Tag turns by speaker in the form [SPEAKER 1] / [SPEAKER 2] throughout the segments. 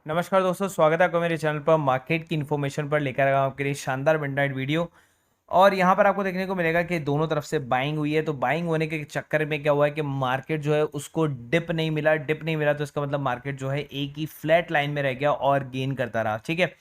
[SPEAKER 1] नमस्कार दोस्तों, स्वागत है आपका मेरे चैनल पर। मार्केट की इन्फॉर्मेशन पर लेकर आया हूं आपके लिए शानदार मिडनाइट वीडियो। और यहाँ पर आपको देखने को मिलेगा कि दोनों तरफ से बाइंग हुई है। तो बाइंग होने के चक्कर में क्या हुआ है कि मार्केट जो है उसको डिप नहीं मिला तो इसका मतलब मार्केट जो है एक ही फ्लैट लाइन में रह गया और गेन करता रहा। ठीक है,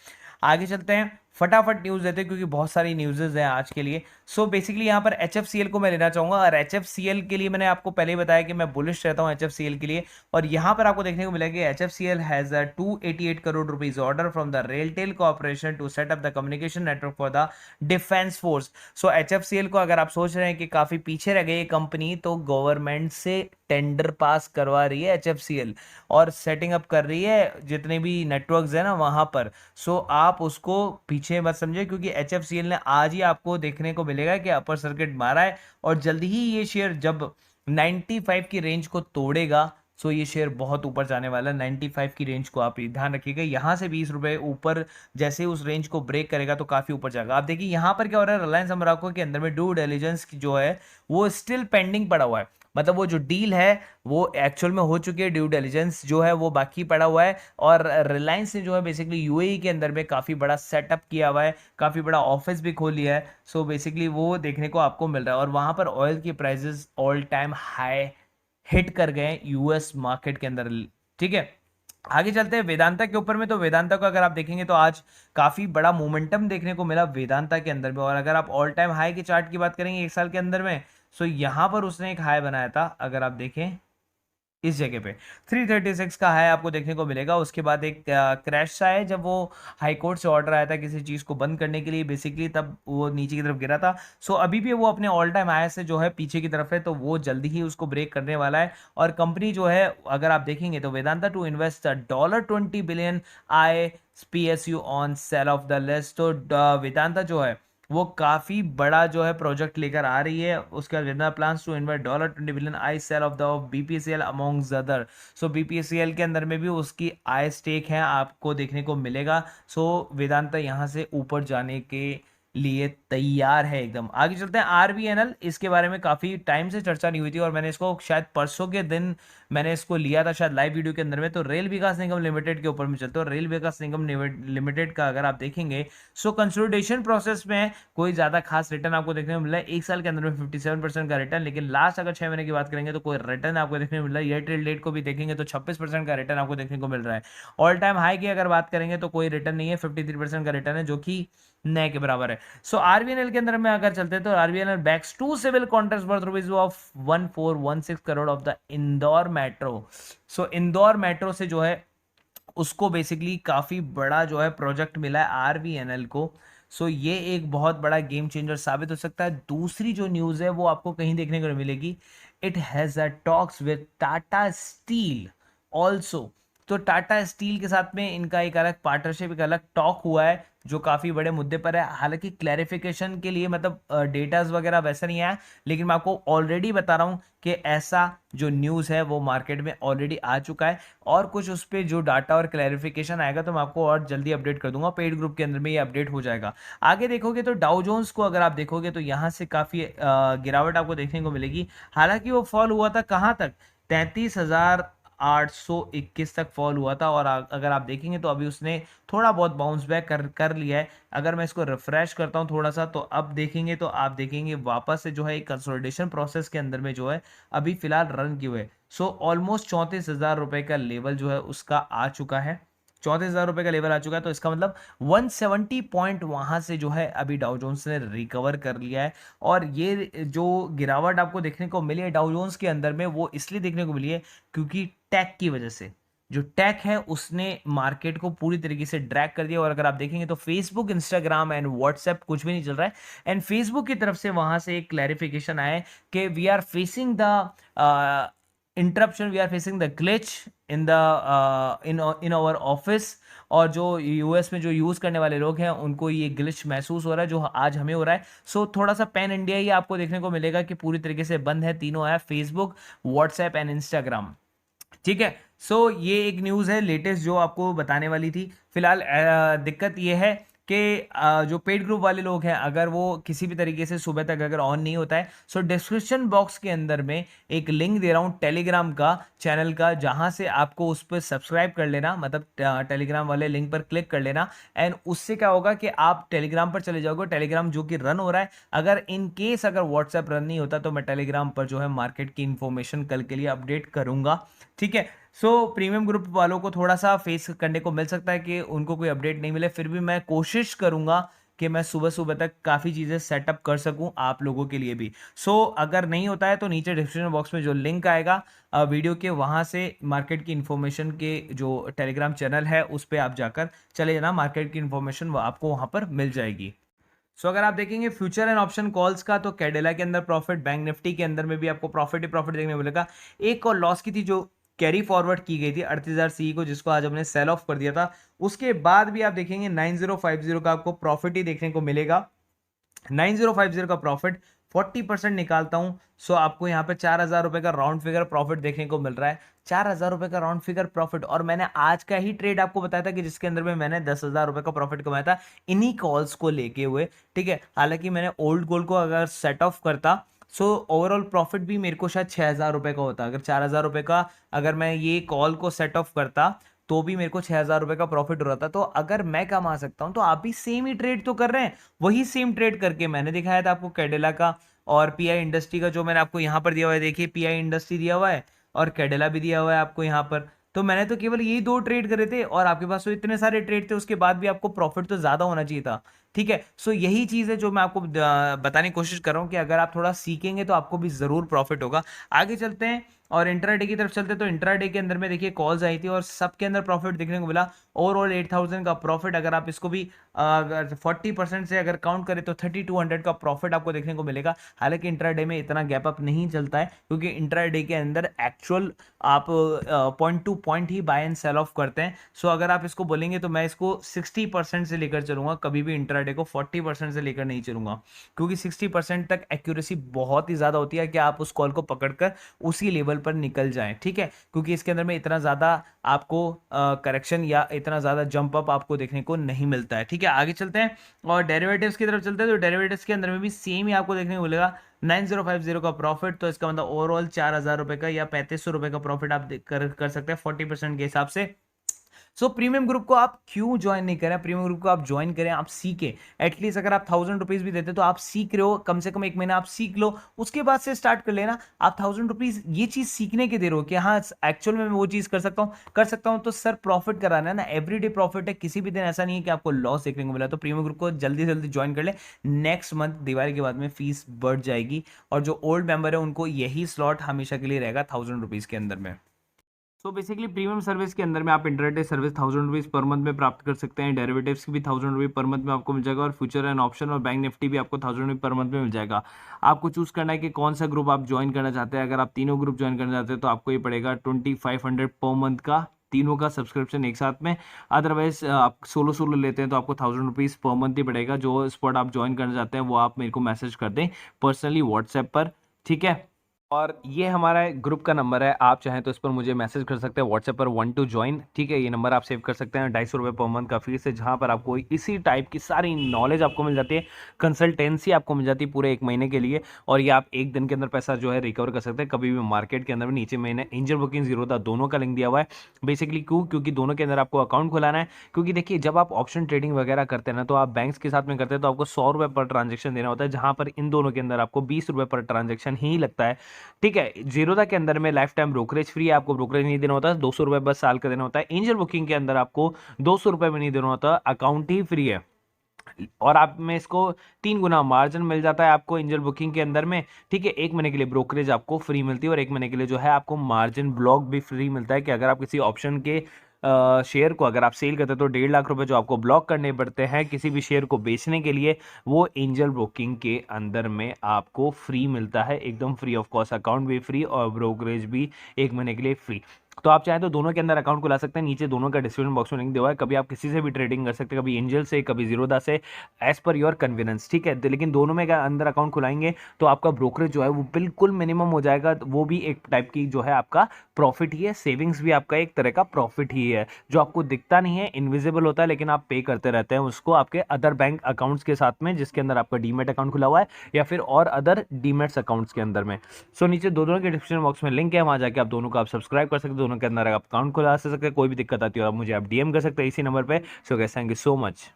[SPEAKER 1] आगे चलते हैं, फटाफट न्यूज़ देते हैं क्योंकि बहुत सारी न्यूज़ेज हैं आज के लिए। सो बेसिकली यहाँ पर एच को मैं लेना चाहूँगा, और एच के लिए मैंने आपको पहले ही बताया कि मैं बुलिश रहता हूँ एच के लिए। और यहाँ पर आपको देखने को मिलेगा कि H has a 288 crore rupees order from the RailTel corporation to set up the communication network for the defence force. So H को अगर आप सोच रहे हैं कि काफ़ी पीछे रह गई ये कंपनी, तो गवर्नमेंट से टेंडर पास करवा रही है एच और सेटिंग अप कर रही है जितने भी नेटवर्क्स है ना वहां पर। सो आप उसको पीछे मत समझे क्योंकि एच ने आज ही आपको देखने को मिलेगा कि अपर सर्किट मारा है, और जल्दी ही ये शेयर जब 95 की रेंज को तोड़ेगा, सो ये शेयर बहुत ऊपर जाने वाला है। 95 की रेंज को आप ध्यान रखिएगा, यहां से 20 रुपए ऊपर जैसे ही उस रेंज को ब्रेक करेगा तो काफी ऊपर जाएगा। आप देखिए यहां पर क्या हो रहा है, रिलायंस अमराको के अंदर में ड्यू डिलिजेंस जो है वो स्टिल पेंडिंग पड़ा हुआ है। मतलब वो जो डील है वो एक्चुअल में हो चुकी है, ड्यू डिलिजेंस जो है वो बाकी पड़ा हुआ है। और रिलायंस ने जो है बेसिकली यूएई के अंदर में काफ़ी बड़ा सेटअप किया हुआ है, काफ़ी बड़ा ऑफिस भी खोल लिया है। सो बेसिकली वो देखने को आपको मिल रहा है, और वहाँ पर ऑयल की prices all time high hit कर गए यूएस मार्केट के अंदर। ठीक है, आगे चलते हैं वेदांता के ऊपर में। तो वेदांता को अगर आप देखेंगे तो आज काफी बड़ा मोमेंटम देखने को मिला वेदांता के अंदर में। और अगर आप ऑल टाइम हाई की चार्ट की बात करेंगे एक साल के अंदर में, सो यहां पर उसने एक हाई बनाया था, अगर आप देखें इस जगह पे 336 का हाई आपको देखने को मिलेगा। उसके बाद एक क्रैश सा है जब वो हाई कोर्ट से ऑर्डर आया था किसी चीज को बंद करने के लिए बेसिकली, तब वो नीचे की तरफ गिरा था। सो अभी भी वो अपने ऑल टाइम हाई से जो है पीछे की तरफ है, तो वो जल्दी ही उसको ब्रेक करने वाला है। और कंपनी जो है अगर आप देखेंगे तो Vedanta to invest $20 billion eye PSU on sale off the list. तो वेदांता जो है वो काफी बड़ा जो है प्रोजेक्ट लेकर आ रही है। उसके बाद Vedanta plans to invest $20 billion eye sale off the BPCL amongst other. So BPCL के अंदर में भी उसकी आई स्टेक है आपको देखने को मिलेगा। सो वेदांता यहाँ से ऊपर जाने के लिए तैयार है एकदम। आगे चलते हैं आरबीएनएल। इसके बारे में काफी टाइम से चर्चा नहीं हुई थी और मैंने इसको शायद परसों के दिन मैंने इसको लिया था शायद लाइव वीडियो के अंदर में। तो रेल विकास निगम लिमिटेड के ऊपर में चलते हो। रेल विकास निगम लिमिटेड का अगर आप देखेंगे, सो कंसोलिडेशन प्रोसेस में कोई ज्यादा खास रिटर्न आपको देखने को मिला है। एक साल के अंदर में 57% का रिटर्न, लेकिन लास्ट अगर 6 महीने की बात करेंगे तो कोई रिटर्न आपको देखने को मिल रहा है। ईयर टिल डेट को भी देखेंगे तो 26% का रिटर्न आपको देखने को मिल रहा है। ऑल टाइम हाई की अगर बात करेंगे तो कोई रिटर्न नहीं है, 53% का रिटर्न है जो कि नए के बराबर है। सो आरबीएनएल के अंदर में अगर चलते हैं तो RVNL bags two civil contracts worth rupees of 1416 crore of the Indore metro. So Indore metro से जो है उसको बेसिकली काफी बड़ा जो है प्रोजेक्ट मिला है आरबीएनएल को। सो ये एक बहुत बड़ा गेम चेंजर साबित हो सकता है। दूसरी जो न्यूज है वो आपको कहीं देखने को नहीं मिलेगी। It has a talks with Tata steel also. तो टाटा स्टील के साथ में इनका एक अलग पार्टनरशिप, एक अलग टॉक हुआ है जो काफी बड़े मुद्दे पर है। हालांकि क्लैरिफिकेशन के लिए मतलब डेटाज वगैरह वैसा नहीं आया, लेकिन मैं आपको ऑलरेडी बता रहा हूं कि ऐसा जो न्यूज़ है वो मार्केट में ऑलरेडी आ चुका है। और कुछ उस पर जो डाटा और क्लैरिफिकेशन आएगा तो मैं आपको और जल्दी अपडेट कर दूंगा, पेड ग्रुप के अंदर में ये अपडेट हो जाएगा। आगे देखोगे तो डाउ जोन्स को अगर आप देखोगे तो यहाँ से काफ़ी गिरावट आपको देखने को मिलेगी। हालांकि वो फॉल हुआ था कहाँ तक, 33,821 तक फॉल हुआ था। और अगर आप देखेंगे तो अभी उसने थोड़ा बहुत बाउंस बैक कर लिया है। अगर मैं इसको रिफ्रेश करता हूं थोड़ा सा तो अब देखेंगे तो आप देखेंगे वापस से जो है एक कंसोलिडेशन प्रोसेस के अंदर में जो है अभी फिलहाल रन किए हुए। सो ऑलमोस्ट 34,000 रुपए का लेवल जो है उसका आ चुका है। 34,000 रुपए का लेवल आ चुका है, तो इसका मतलब 170 पॉइंट वहां से जो है अभी डाउ जोन्स ने रिकवर कर लिया है। और ये जो गिरावट आपको देखने को मिली है डाउ जोन्स के अंदर में वो इसलिए देखने को मिली है क्योंकि टेक की वजह से। जो टेक है उसने मार्केट को पूरी तरीके से ड्रैग कर दिया। और अगर आप देखेंगे तो फेसबुक, इंस्टाग्राम एंड व्हाट्सएप कुछ भी नहीं चल रहा है। एंड फेसबुक की तरफ से वहां से एक क्लैरिफिकेशन आया है कि we are facing the interruption, we are facing the glitch in the in our office. और जो यूएस में जो यूज करने वाले लोग हैं उनको ये ग्लिच महसूस हो रहा है जो आज हमें हो रहा है। सो थोड़ा सा पैन इंडिया ही आपको देखने को मिलेगा कि पूरी तरीके से बंद है तीनों app, Facebook, WhatsApp and Instagram. ठीक है, सो ये एक न्यूज़ है लेटेस्ट जो आपको बताने वाली थी। फिलहाल दिक्कत ये है कि जो पेड ग्रुप वाले लोग हैं अगर वो किसी भी तरीके से सुबह तक अगर ऑन नहीं होता है, सो डिस्क्रिप्शन बॉक्स के अंदर में एक लिंक दे रहा हूँ टेलीग्राम का चैनल का, जहां से आपको उस पर सब्सक्राइब कर लेना, मतलब टेलीग्राम वाले लिंक पर क्लिक कर लेना। एंड उससे क्या होगा कि आप टेलीग्राम पर चले जाओगे, टेलीग्राम जो कि रन हो रहा है, अगर इन केस अगर व्हाट्सएप रन नहीं होता तो मैं टेलीग्राम पर जो है मार्केट की इंफॉर्मेशन कल के लिए अपडेट करूंगा। ठीक है, सो प्रीमियम ग्रुप वालों को थोड़ा सा फेस करने को मिल सकता है कि उनको कोई अपडेट नहीं मिले, फिर भी मैं कोशिश करूंगा कि मैं सुबह सुबह तक काफ़ी चीज़ें सेटअप कर सकूं आप लोगों के लिए भी। सो अगर नहीं होता है तो नीचे डिस्क्रिप्शन बॉक्स में जो लिंक आएगा वीडियो के, वहां से मार्केट की इन्फॉर्मेशन के जो टेलीग्राम चैनल है उस पर आप जाकर चले जाना, मार्केट की इन्फॉर्मेशन आपको वहां पर मिल जाएगी। सो अगर आप देखेंगे फ्यूचर एंड ऑप्शन कॉल्स का, तो कैडिला के अंदर प्रॉफिट, बैंक निफ्टी के अंदर में भी आपको प्रॉफिट ही प्रॉफिट देखने को मिलेगा। एक और लॉस की थी जो कैरी फॉरवर्ड की गई थी 38,000 सी को, जिसको आज हमने सेल ऑफ कर दिया था। उसके बाद भी आप देखेंगे 9050 का आपको प्रॉफिट ही देखने को मिलेगा। 9050 का प्रॉफिट 40% निकालता हूं, सो आपको यहां पे 4,000 रुपए का राउंड फिगर प्रॉफिट देखने को मिल रहा है। 4,000 रुपए का राउंड फिगर प्रॉफिट, और मैंने आज का ही ट्रेड आपको बताया था कि जिसके अंदर में मैंने 10,000 रुपए का प्रॉफिट कमाया था इन्हीं कॉल्स को लेके हुए। ठीक है, हालांकि मैंने ओल्ड गोल्ड को अगर सेट ऑफ करता, सो ओवरऑल प्रॉफिट भी मेरे को शायद 6,000 रुपए का होता। अगर 4,000 रुपए का अगर मैं ये कॉल को सेट ऑफ करता तो भी मेरे को 6,000 रुपए का प्रॉफिट हो रहा था। तो अगर मैं कमा सकता हूं तो आप भी सेम ही ट्रेड तो कर रहे हैं। वही सेम ट्रेड करके मैंने दिखाया था आपको कैडिला का और पीआई इंडस्ट्री का, जो मैंने आपको यहां पर दिया हुआ है, देखिए पीआई इंडस्ट्री दिया हुआ है और कैडिला भी दिया हुआ है आपको यहां पर। तो मैंने तो केवल यही दो ट्रेड करे थे और आपके पास तो इतने सारे ट्रेड थे, उसके बाद भी आपको प्रॉफिट तो ज्यादा होना चाहिए था। ठीक है, सो यही चीज है जो मैं आपको बताने की कोशिश कर रहा हूं कि अगर आप थोड़ा सीखेंगे तो आपको भी जरूर प्रॉफिट होगा। आगे चलते हैं और इंट्राडे की तरफ चलते हैं। तो इंट्राडे के अंदर में देखिए कॉल्स आई थी और सबके अंदर प्रॉफिट देखने को मिला। ओवरऑल 8,000 का प्रॉफिट, अगर आप इसको भी अगर 40% से अगर काउंट करें तो 3,200 का प्रॉफिट आपको देखने को मिलेगा। हालांकि इंट्राडे में इतना गैप अप नहीं चलता है, क्योंकि इंट्राडे के अंदर एक्चुअल आप पॉइंट टू पॉइंट ही बाय एंड सेल ऑफ करते हैं। सो अगर आप इसको बोलेंगे तो मैं इसको 60% से लेकर चलूंगा, कभी भी इंट्राडे को 40% से लेकर नहीं चलूंगा, क्योंकि 60% तक एक्यूरेसी बहुत ही ज्यादा होती है कि आप उस कॉल को पकड़कर उसी लेवल पर निकल जाएं। ठीक है, क्योंकि इसके अंदर में इतना ज्यादा आपको करेक्शन या इतना ज्यादा जंप अप आपको देखने को नहीं मिलता है। ठीक है, आगे चलते हैं और डेरिवेटिव्स की तरफ चलते हैं। तो डेरिवेटिव्स के अंदर में भी सेम ही आपको देखने को मिलेगा 9050 का प्रॉफिट। तो इसका मतलब ओवरऑल 4,000 रुपए का या 3,500 रुपए का प्रॉफिट आप कर सकते हैं 40% के हिसाब से। सो प्रीमियम ग्रुप को आप क्यों ज्वाइन नहीं करें? प्रीमियम ग्रुप को आप ज्वाइन करें, आप सीखें। एटलीस्ट अगर आप 1,000 रुपीज भी देते तो आप सीख रहे हो, कम से कम एक महीना आप सीख लो, उसके बाद से स्टार्ट कर लेना। आप 1,000 रुपीज ये चीज सीखने के दे रहे हो कि हाँ एक्चुअल में मैं वो चीज कर सकता हूँ। तो सर प्रॉफिट कराना है ना, एवरीडे प्रॉफिट है, किसी भी दिन ऐसा नहीं है कि आपको लॉस देखने को मिला। तो प्रीमियम ग्रुप को जल्दी जल्दी ज्वाइन कर ले। नेक्स्ट मंथ दिवाली के बाद में फीस बढ़ जाएगी और जो ओल्ड मेंबर है उनको यही स्लॉट हमेशा के लिए रहेगा 1,000 रुपीज के अंदर में। तो बेसिकली प्रीमियम सर्विस के अंदर में आप intraday service 1,000 rupees per month में प्राप्त कर सकते हैं। डेरिवेटिव्स की भी 1,000 रुपीज पर मंथ में आपको मिल जाएगा और फ्यूचर एंड ऑप्शन और बैंक निफ्टी भी आपको 1,000 रुपीज पर मंथ में मिल जाएगा। आपको चूज करना है कि कौन सा ग्रुप आप ज्वाइन करना चाहते हैं। अगर आप तीनों ग्रुप ज्वाइन करना चाहते हैं तो आपको ये पड़ेगा 2,500 पर मंथ का, तीनों का सब्सक्रिप्शन एक साथ में। अदरवाइज आप सोलो सोलो लेते हैं तो आपको 1,000 रुपीज पर मंथ ही पड़ेगा। जो स्पॉट आप ज्वाइन करना चाहते हैं वो आप मेरे को मैसेज कर दें पर्सनली व्हाट्सएप पर। ठीक है, और ये हमारा ग्रुप का नंबर है, आप चाहें तो इस पर मुझे मैसेज कर सकते हैं व्हाट्सएप पर 1 टू ज्वाइन। ठीक है, ये नंबर आप सेव कर सकते हैं। 250 रुपये पर मंथ का फीस है, जहां पर आपको इसी टाइप की सारी नॉलेज आपको मिल जाती है, कंसल्टेंसी आपको मिल जाती है पूरे 1 महीने के लिए। और ये आप 1 दिन के अंदर पैसा जो है रिकवर कर सकते हैं कभी भी मार्केट के अंदर में। नीचे मैंने एंजल बुकिंग जीरोधा दोनों का लिंक दिया हुआ है। बेसिकली क्योंकि दोनों के अंदर आपको अकाउंट खुलाना है। क्योंकि देखिए जब आप ऑप्शन ट्रेडिंग वगैरह करते हैं ना, तो आप बैंक्स के साथ में करते हैं तो आपको 100 रुपये पर ट्रांजेक्शन देना होता है, जहां पर इन दोनों के अंदर आपको 20 रुपये पर ट्रांजेक्शन ही लगता है। ठीक है, जीरोधा के अंदर में लाइफ टाइम ब्रोकरेज फ्री है, आपको ब्रोकरेज नहीं देना होता है, 200 रुपए बस साल का देना होता है। एंजल बुकिंग के अंदर आपको 200 रुपए भी नहीं देना होता, अकाउंट ही फ्री है। और आप में इसको 3 गुना मार्जिन मिल जाता है आपको एंजल बुकिंग के अंदर में। ठीक है, 1 महीने के लिए ब्रोकरेज आपको फ्री मिलती है और 1 महीने के लिए जो है आपको मार्जिन ब्लॉक भी फ्री मिलता है। कि अगर आप किसी ऑप्शन के शेयर को अगर आप सेल करते हैं तो 1.5 लाख रुपए जो आपको ब्लॉक करने पड़ते हैं किसी भी शेयर को बेचने के लिए, वो एंजल ब्रोकिंग के अंदर में आपको फ्री मिलता है, एकदम फ्री ऑफ कॉस्ट। अकाउंट भी फ्री और ब्रोकरेज भी 1 महीने के लिए फ्री। तो आप चाहे तो दोनों के अंदर अकाउंट खुला सकते हैं, नीचे दोनों का डिस्क्रिप्शन बॉक्स में लिंक दिया हुआ है। कभी आप किसी से भी ट्रेडिंग कर सकते हैं, कभी एंजल से, कभी जीरोधा से, एज पर योर कन्वीनियंस, ठीक है। तो लेकिन दोनों में का अंदर अकाउंट खुलाएंगे तो आपका ब्रोकरेज जो है वो बिल्कुल मिनिमम हो जाएगा। वो भी एक टाइप की जो है आपका प्रॉफिट ही है, सेविंग्स भी आपका एक तरह का प्रॉफिट ही है, जो आपको दिखता नहीं है, इनविजिबल होता है, लेकिन आप पे करते रहते हैं उसको आपके अदर बैंक अकाउंट्स के साथ में, जिसके अंदर आपका डीमेट अकाउंट खुला हुआ है या फिर और अदर डीमेट्स अकाउंट्स के अंदर में। सो नीचे दोनों के डिस्क्रिप्शन बॉक्स में लिंक है, वहां जाके आप दोनों को आप सब्सक्राइब कर सकते हैं, दोनों के अंदर आप अकाउंट खुला सकते हैं। कोई भी दिक्कत आती हो आप मुझे आप डीएम कर सकते हैं इसी नंबर पे। So guys, thank you so much.